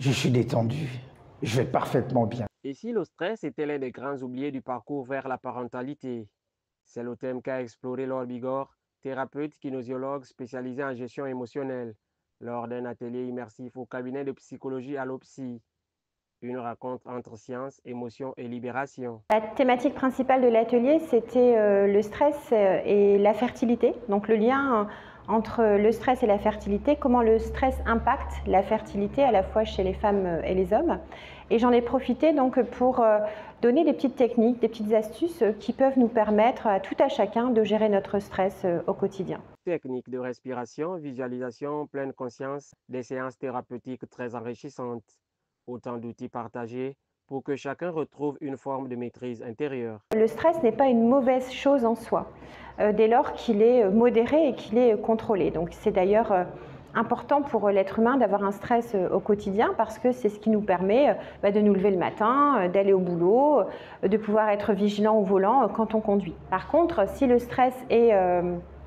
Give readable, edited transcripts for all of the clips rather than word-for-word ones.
Je suis détendu. Je vais parfaitement bien. Et si le stress était l'un des grands oubliés du parcours vers la parentalité? C'est le thème qu'a exploré Laure Bigorre, thérapeute kinésiologue spécialisée en gestion émotionnelle, lors d'un atelier immersif au cabinet de psychologie Allopsy. Une rencontre entre science, émotion et libération. La thématique principale de l'atelier, c'était le stress et la fertilité. Donc le lien entre le stress et la fertilité, comment le stress impacte la fertilité à la fois chez les femmes et les hommes. Et j'en ai profité donc pour donner des petites techniques, des petites astuces qui peuvent nous permettre à tout à chacun de gérer notre stress au quotidien. Technique de respiration, visualisation, pleine conscience, des séances thérapeutiques très enrichissantes. Autant d'outils partagés pour que chacun retrouve une forme de maîtrise intérieure. Le stress n'est pas une mauvaise chose en soi, dès lors qu'il est modéré et qu'il est contrôlé. Donc c'est d'ailleurs important pour l'être humain d'avoir un stress au quotidien parce que c'est ce qui nous permet de nous lever le matin, d'aller au boulot, de pouvoir être vigilant au volant quand on conduit. Par contre, si le stress est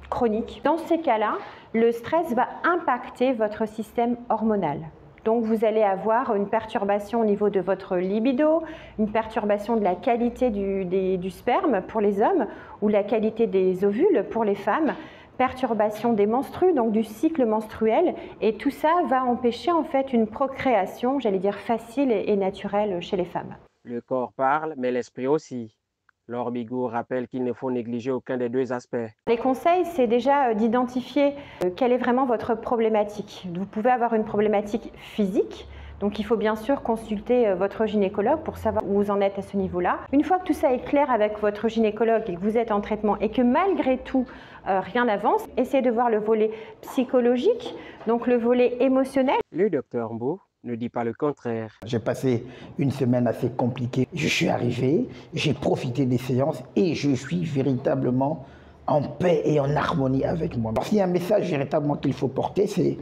chronique, dans ces cas-là, le stress va impacter votre système hormonal. Donc vous allez avoir une perturbation au niveau de votre libido, une perturbation de la qualité du sperme pour les hommes ou la qualité des ovules pour les femmes, perturbation des menstrues, donc du cycle menstruel, et tout ça va empêcher en fait une procréation, j'allais dire facile et naturelle chez les femmes. Le corps parle, mais l'esprit aussi. Laure Bigorre rappelle qu'il ne faut négliger aucun des deux aspects. Les conseils, c'est déjà d'identifier quelle est vraiment votre problématique. Vous pouvez avoir une problématique physique, donc il faut bien sûr consulter votre gynécologue pour savoir où vous en êtes à ce niveau-là. Une fois que tout ça est clair avec votre gynécologue et que vous êtes en traitement et que malgré tout rien n'avance, essayez de voir le volet psychologique, donc le volet émotionnel. Le docteur Mbo ne dit pas le contraire. J'ai passé une semaine assez compliquée. Je suis arrivé, j'ai profité des séances et je suis véritablement en paix et en harmonie avec moi. Parce qu'il y a un message véritablement qu'il faut porter, c'est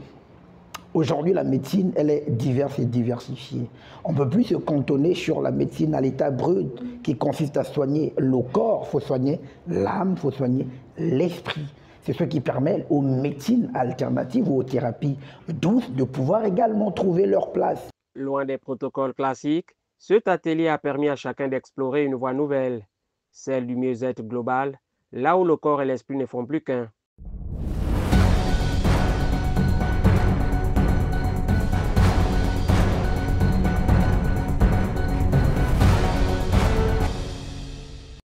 aujourd'hui la médecine, elle est diverse et diversifiée. On ne peut plus se cantonner sur la médecine à l'état brut qui consiste à soigner le corps, il faut soigner l'âme, il faut soigner l'esprit. C'est ce qui permet aux médecines alternatives ou aux thérapies douces de pouvoir également trouver leur place. Loin des protocoles classiques, cet atelier a permis à chacun d'explorer une voie nouvelle, celle du mieux-être global, là où le corps et l'esprit ne font plus qu'un.